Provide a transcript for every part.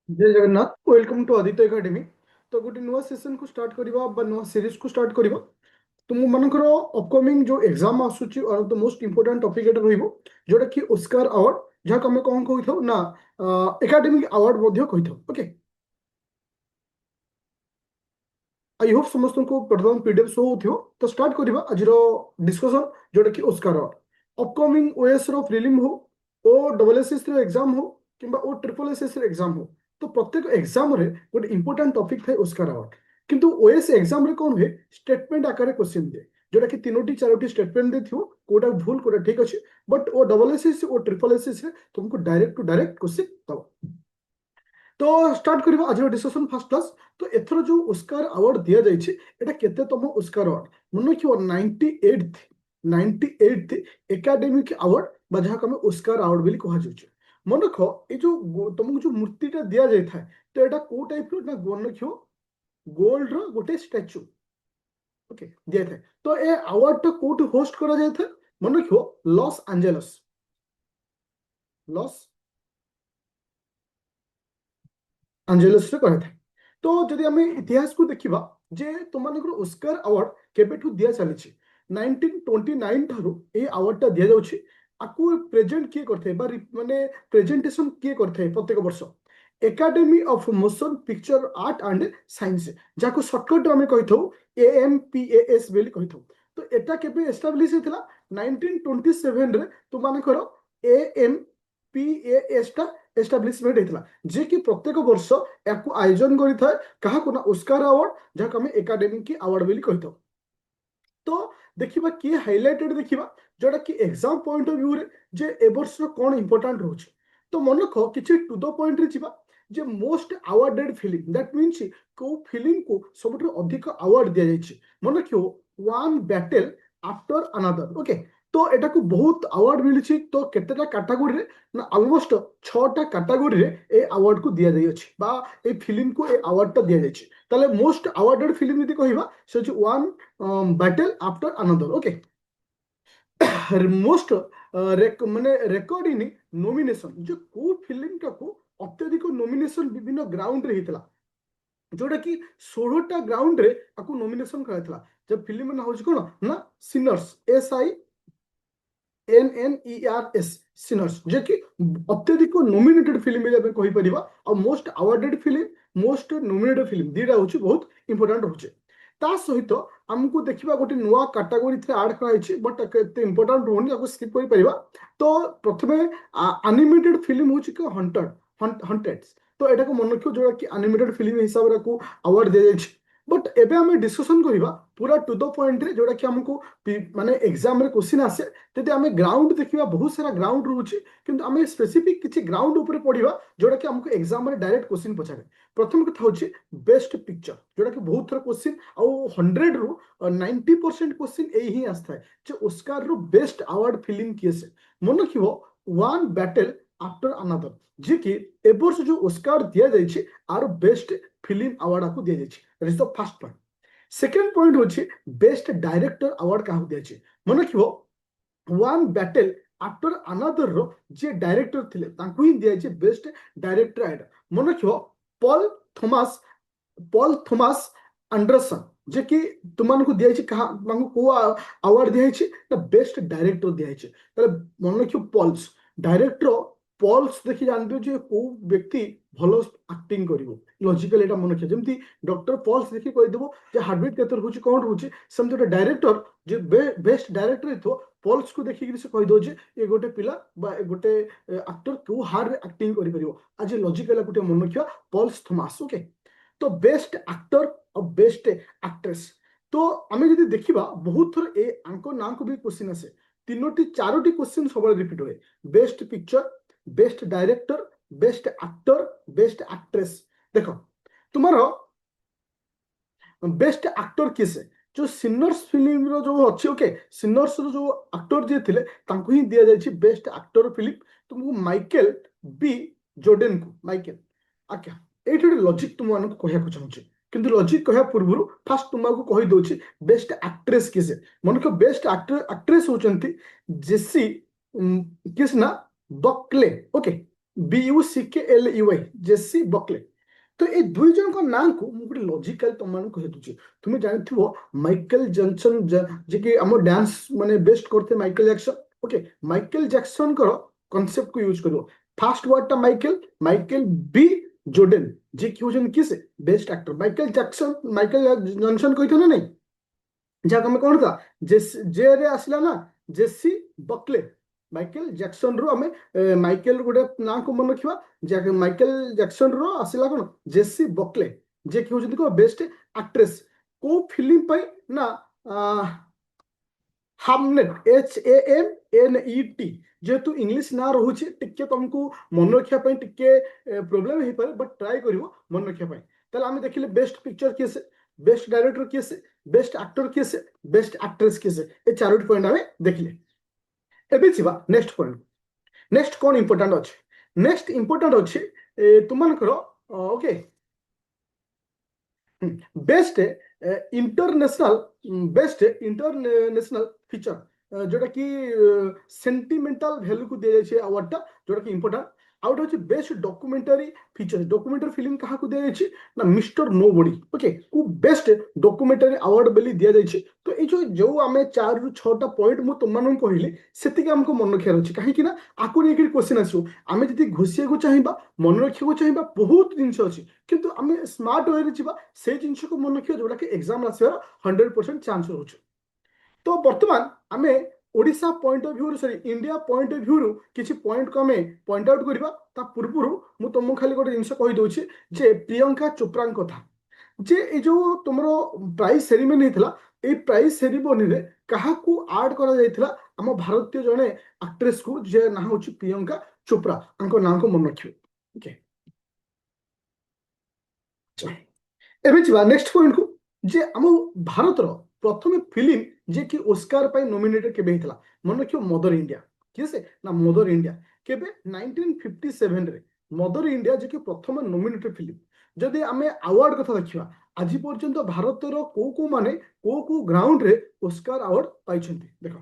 जय Jagannath welcome to Aditya academy. तो गोटे नुआ सेशन को स्टार्ट करबा बा नुआ सीरीज को स्टार्ट करबा। तुम मानकर अपकमिंग जो एग्जाम आसुची one of the most important topic एटा रहइबो जोटा कि ऑस्कार अवार्ड जहा को हमें कोन कहिथौ ना एकेडमिक अवार्ड मध्य कहिथौ। ओके, आई होप समस्त को प्रथम पीडीएफ शो होथियो। तो स्टार्ट करबा आजिर डिस्कशन जोटा कि ऑस्कार अवार्ड अपकमिंग ओएस रो प्रीलिम हो ओ डबल एसएस रो एग्जाम हो किंबा ओ ट्रिपल एसएस रो एग्जाम हो। तो प्रत्येक एग्जाम रे गोटे इंपोर्टेंट टॉपिक थाए ऑस्कार अवार्ड। किंतु ओएस एग्जाम रे कोन हुए स्टेटमेंट आकार क्वेश्चन दिए जोटा कि तीनोटी चारोटी स्टेटमेंट देथियो कोटा भूल कोटा ठीक अछि। But O double SS O triple SS रे तुमको डायरेक्ट टू डायरेक्ट क्वेश्चन दबो। तो स्टार्ट करबा आज डिस्कशन फर्स्ट क्लास। तो एथरो जो ऑस्कार अवार्ड दिया जाइछि एटा केतेतम ऑस्कार अवार्ड मन रखियो 98th एकेडमिक अवार्ड बा जहा हम ऑस्कार अवार्ड बोली कहा जाउछि। मन रख ए जो तुमको जो मूर्तिटा दिया जाय था तो एटा को टाइप रो ना मन रखियो गोल्ड रो गोटे स्टैच्यू। ओके दिया था। तो ए अवार्ड टा कोट होस्ट करा जाय था मन रखियो लॉस एंजेलिस। लॉस एंजेलिस रे करा था। तो जदि आम इतिहास को देखा जे तुम ऑस्कार अवार्ड केबेठू दिया चली 1929 ठारू ए अवार्ड दिया जाउछि। आकु प्रेजेंट किए करथे बा माने प्रेजेंटेशन किए करथे प्रत्येक वर्ष academy of motion picture art and science जाको शॉर्टकट में कहिथौ AMPAS बेली कहिथौ। तो एटा केबे एस्टाब्लिश हेतला 1927 रे तुमानकर AMPAS टा एस्टाब्लिशमेंट हेतला जे कि प्रत्येक वर्ष याकू आयोजन करिथाय काहाकू ना ऑस्कार अवार्ड जाको हम एकेडमी की अवार्ड बेली कहिथौ। तो देखिबा किए हाइलाइटेड देखिबा जोटा कि एग्जाम पॉइंट ऑफ व्यू रे जे ए वर्ष कोन इंपोर्टेंट रहउछि। तो मन रख किछि टू द पॉइंट रे जिबा जे most awarded film that means को फिल्म को सबठु अधिक अवार्ड दिया जाइछि। मन रखियो one battle after another. Okay, तो एटा को बहुत अवार्ड मिलिछि। तो केतेटा कैटेगरी रे ना ऑलमोस्ट 6टा कैटेगरी रे ए अवार्ड को दिया जाई अछि बा ए फिल्म को ए अवार्ड टा दिया जाइछि। ताले मोस्ट अवार्डेड फिल्म यदि कहिबा से one battle after another. Okay, most माने रेकॉर्ड इन नॉमिनेशन जो को फिल्म का को अत्यधिक नॉमिनेशन विभिन्न ग्राउंड रे हितला जोटा कि 16टा ग्राउंड रे आकु नॉमिनेशन कराइतला। जब फिल्म ना होछ कोन ना सिनर्स SINNERS सिनर्स जे कि अत्यधिक नॉमिनेटेड फिल्म में कहि परिबा और most awarded film most nominated film दीटा होची बहुत इंपोर्टेंट होचे। ता सहित हमको देखिबा गोटे नुआ कैटेगरी थे ऐड कराइछि बट एते इंपोर्टेंट होनी आपको स्किप करि परिबा। तो प्रथमे एनिमेटेड फिल्म होची कि हंटेड्स। तो एटा को मन रखियो जोटा कि एनिमेटेड फिल्म हिसाब रे को अवार्ड दे जाइछि। बट एबे हमें डिस्कशन करिबा पूरा टू द पॉइंट रे जोटा कि हमको माने एग्जाम रे क्वेश्चन आसे जदि आम ग्राउंड देखा बहुत सारा ग्राउंड रोचे किंतु आम स्पेसिफिक किसी ग्राउंड उपर पढ़ा जोटा कि हमको एग्जाम में डायरेक्ट क्वेश्चन पचारे। प्रथम कथा हूँ बेस्ट पिक्चर जोटा कि बहुत थर क्वेश्चन आउ 100 रु 90% क्वेश्चन यही आसता है जे ऑस्कार रो बेस्ट अवार्ड फिल्म किए से मन रखियो वन बैटल आफ्टर अनदर जे कि ए वर्ष जो ऑस्कार दिया जाइए आर बेस्ट फिल्म अवार्ड आपको दिया जाइए। That is the first point. Second point होची बेस्ट डायरेक्टर अवार्ड क्या दिया जाइए। मन रखियो one battle after another row जे डायरेक्टर थिले तांको ही दिया जे बेस्ट डायरेक्टर अवार्ड। मन रखियो Paul Thomas Paul Thomas Anderson जे कि तुमन को दिया जे कहा मांगो को अवार्ड दिया जे ना बेस्ट डायरेक्टर दिया जे। ताले मन रखियो पॉल्स डायरेक्टर पॉल्स देखि जानबे जे को व्यक्ति भलो एक्टिंग करिवो लॉजिकल एटा मन रखियो जेमती डॉक्टर पॉल्स देखि कहि देबो जे हार्टबीट केतर होची कोन होची समझो डायरेक्टर जे बेस्ट डायरेक्टर हेतो पॉल्स को देखि से कहि दो जे ए गोटे पिला बा गोटे एक्टर को हार एक्टिंग करि परिवो आज लॉजिकल गोटे मन रखियो पॉल्स थॉमस। ओके, तो बेस्ट एक्टर और बेस्ट एक्ट्रेस। तो आम जब देखा बहुत थर ए आंको ना को भी क्वेश्चन आसे तीनोटी चारोटी क्वेश्चन सब रिपीट हुए best picture best director best actor best actress. देख तुम्हारा बेस्ट एक्टर किसे जो सिनर्स फिल्म रो जो अच्छी। ओके, सिनर्स रो जो एक्टर जे थिले तांको ही दिया जायछि बेस्ट एक्टर फिल्म तुमको माइकल बी जोर्डन को माइकल। आज्ञा एठी लॉजिक तुम मानको कहया को चाहूछि किंतु लॉजिक कहया पूर्व फास्ट तुमको कहि दोछि बेस्ट एक्ट्रेस किसे। मन को बेस्ट एक्टर एक्ट्रेस होचंती जेसी किसना बकले। ओके, BUCKLEY जेसी बकले। तो ये दुई जन को नाम को मु गोटे लॉजिकल तुम मान को हेतुची तुम जानथिबो माइकल जॉनसन जे कि हमर डांस माने बेस्ट करते Michael Jackson. Okay, Michael Jackson को कांसेप्ट को यूज करो। फास्ट वर्ड टा माइकल, माइकल बी जोर्डन जे कि होजन किस best actor. Michael Jackson Michael Johnson कहते ना नहीं, जहाँ आम कौन था जे रे आसला ना जेसी बकले। माइकल जैक्सन रो आमे माइकल गोटे ना को मन रखा माइकल जैक्सन रो आसला कौन जेसी बकले जे कि होजन को बेस्ट एक्ट्रेस को फिल्म पाई ना हामनेट HAMNET जेहेतु इंग्लिश ना रोचे टिके तुमको मन रखा टिके प्रोब्लेम हो पारे बट ट्राई करिवो मन रखा ताले आमे देखिले बेस्ट पिक्चर किए से, बेस्ट डायरेक्टर किए से, बेस्ट एक्टर किए से, बेस्ट एक्ट्रेस किए से, ये चारोटी पॉइंट आमे देखिले। एबे छिबा नेक्स्ट पॉइंट। नेक्स्ट कौन इंपोर्टेंट अच्छे? नेक्स्ट इंपोर्टेंट अच्छे तुमनकर okay best international best international feature जोटा कि सेंटिमेंटल वैल्यू को दिया जाए अवार्ड जोटा कि इंपोर्टेंट। आउट हूँ best documentary feature. Documentary film क्या दिया जाए ना मिस्टर नोबडी। ओके, को बेस्ट डॉक्यूमेंटरी अवार्ड बोली दिया जाए। तो ये जो आम 4 ରୁ 6टा पॉइंट मु तुम कहली से आमको मन रखार अच्छे कहीं आकु लेकिन क्वेश्चन आसो आम जी घोषिया को चाहिए मन रखा चाहिए बहुत जिन अच्छी किंतु आम स्मार्ट वे जा से जिन को मन रखा जोटा कि एग्जाम आसार 100% चांस रोचे। तो बर्तमान आम Odisha point of view sorry India point of view किसी पॉइंट को आम पॉइंट आउट करवा पूर्व मु तुमको खाली गोटे जिन कहीदे जे प्रियंका चोप्रा कथा जे ये जो तुम प्राइज सेरिमनी होता ये प्राइज सेरिमनी रे काहाकू आड करा जायथिला आम भारतीय जने एक्ट्रेस को जे ना होची प्रियंका चोप्रा अंको नाम को मन रखियो। ओके, एबे छिबा नेक्स्ट पॉइंट को जे आम भारत रो प्रथम फिल्म जे कि ओस्कार पाई नॉमिनेटेड केबे हितला मन रखियो मदर इंडिया। किसे ना मदर इंडिया केबे 1957 रे मदर इंडिया जे कि प्रथम नॉमिनेटेड फिल्म। जदि आमे अवार्ड कथा देखिबा आज पर्यंत भारत रो को माने को ग्राउंड रे ओस्कार अवार्ड पाइछंती। देखो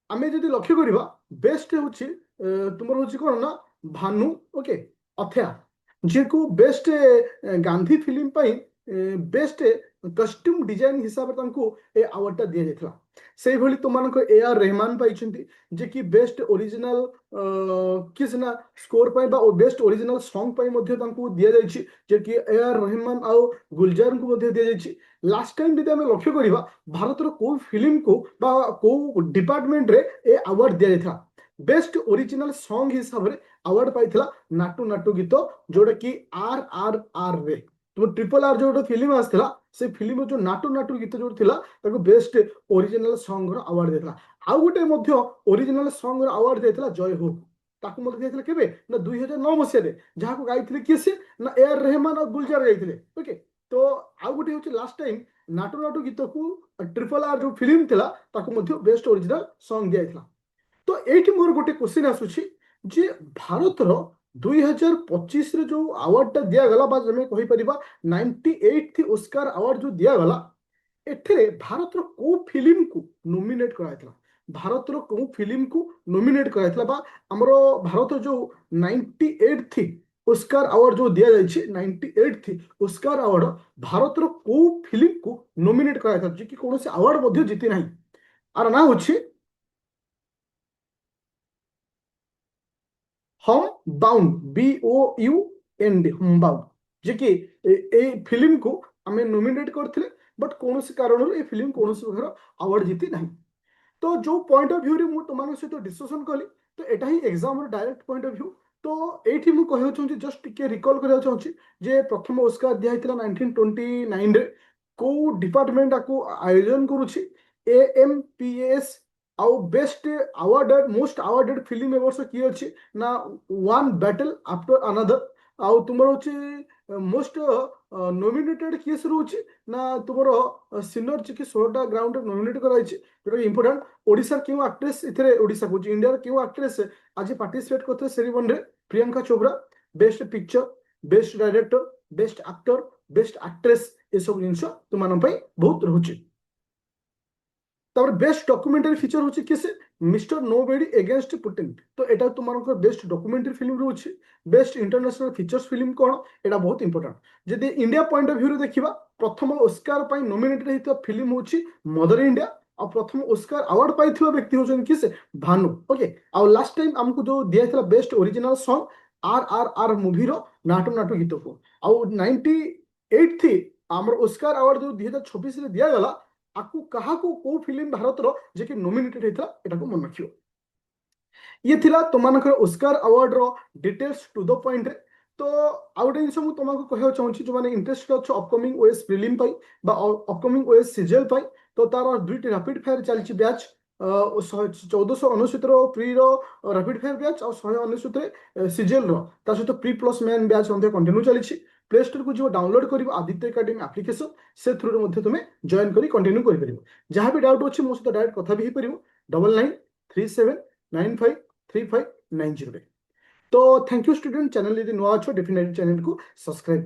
आमे जदि लक्ष्य करिबा बेस्ट होची तुमर होची कोन ना भानु ओके अथया जे को बेस्ट गांधी फिल्म पाई बेस्ट कस्ट्यूम डिजाइन हिसाब से अवार्ड दिया जाता से भली तुम AR रहमान पाई जे कि बेस्ट ओरिजिनल किस ना स्कोर पाई बा बेस्ट ओरिजिनल सॉन्ग पाई मध्य तांको दिया जायछि जे कि AR रहमान आ गुलजार को मध्य दिया जायछि। लास्ट टाइम जदि आमे लक्ष्य करिबा भारत रो को फिल्म को बा को डिपार्टमेंट रे ए अवार्ड दिया जायथा बेस्ट ओरिजिनल सॉन्ग हिसाब रे अवार्ड पाइथिला नाटू नाटू गीत जोटा कि RRR रे तुम RRR जो फिल्म आसला से फिल्म जो नाटू नाटू गीत जो थिला ताको बेस्ट ओरिजिनल सॉन्ग रो अवार्ड देथला। आउ गोटे मध्य ओरिजिनल सॉन्ग रो अवार्ड देथला जय हो ताको मध्य देथला केबे ना 2009 मसिया रे जहा को गाइथिले किए से ना AR रहमान और गुलजार गाइथिले। ओके, तो आउ गोटे होची लास्ट टाइम नाटू नाटू गीत को RRR जो फिल्म थिला ताको मध्य बेस्ट ओरिजिनल सॉन्ग दियाइथला। तो एठी मोर गोटे क्वेश्चन आसुची जे भारत रो 2025 रे जो अवार्ड टा दिया गला बा जमे कहि परिबा 98th ओस्कार अवार्ड जो दिया गला एठरे भारत रो को फिल्म को नॉमिनेट कराइथला। भारत रो को फिल्म को नॉमिनेट कराइथला बा हमरो भारत जो 98th ओस्कार अवार्ड जो दिया जाय छै 98th ओस्कार अवार्ड भारत रो को फिल्म को नॉमिनेट कराइथला जे कि कोनोसे अवार्ड मध्ये जीति नाही। आर ना होछि हम बाउंड BOUND हम बाउंड जे कि ए फिल्म को आमे नॉमिनेट करथिले बट कौन से कारण ए फिल्म कौन से प्रकार अवार्ड जीति नहीं। तो जो पॉइंट ऑफ व्यू रे मु तुम सहित डिस्कशन कली तो एटा ही एग्जाम रो डायरेक्ट पॉइंट ऑफ व्यू। तो एठी मु कहउ छु जस्ट टिके रिकॉल करिया छु जे प्रथम ओस्कार दिया हितला 1929 रे को डिपार्टमेंट को आयोजन करूछि AMPAS आउ best awarded most awarded film ए वर्ष की अछि ना वन बैटल आफ्टर अनदर आउ तुमर होछि मोस्ट नॉमिनेटेड केस रोछि ना तुमर सिनियर चिकी 16टा ग्राउंड नॉमिनेट कराइछि जोटा इंपोर्टेंट। ओडिसा क्यों एक्ट्रेस इथरे ओडिसा को इंडिया क्यों एक्ट्रेस आज पार्टिसिपेट करथे सेरेमनी रे Priyanka Chopra best picture best director best actor best actress ए सब जिंस तुम बहुत रोचे। তারপরে বেস্ট ডকুমেন্টারি ফিচর হচ্ছে কি সে মিস্টার নোবডি এগেনস্ট পুটিন। তো এটা তোমার বেস্ট ডকুমেন্টারি ফিল্ম রয়েছে। বেস্ট ইন্ଟরন্যাশনাল ফিচर्स ফিল্ম কোণ এটা বহুত ইম্পর্টাન્ટ। যদি ইন্ডিয়া পয়েंट অफ व्यू देखिबा प्रथम ऑस्कार पाई नॉमिनेटेड हेतिबा फिल्म होची मदर इंडिया। आ प्रथम ऑस्कार अवार्ड पाइथिबा व्यक्ति होचन कि से भानु। ओके आ लास्ट टाइम हमको जो दिया था बेस्ट ओरिजिनल सॉन्ग आर मूवी रो नाटू नाटू गीत को आ 98 थी हमर ऑस्कार अवार्ड जो 2026 रे दिया गला आकु कहा को फिल्म भारत रो जे कि नॉमिनेटेड हेता एटा को मन रखियो। ये थिला तुमनकर ऑस्कार अवार्ड रो डिटेल्स टू द पॉइंट रे। तो आउट जिन मु तुमको कहवा चाहूँ जो मैंने इंटरेस्ट अच्छे अपकमिंग ओएस प्रिलिम पाई बा अपकमिंग ओएस सीजीएल पाई। तो तार दुईटी रैपिड फायर चलची बैच 1499 प्री रो रैपिड फायर बैच और 199 सीजीएल रो ता सहित प्री प्लस मेन बैच मध्ये कंटिन्यू चली। प्ले स्टोर को जो डाउनलोड कर आदित्य एकेडमी एप्लिकेशन से थ्रू रे तुम जॉइन करी कंटिन्यू कर परिबो। जहां भी डाउट अछि मो सहित डायरेक्ट कथा भी परिबो 9937953590 रे। तो थैंक यू स्टूडेंट चैनल यदि नुआ अच्छो डेफिनेटली चैनल को सब्सक्राइब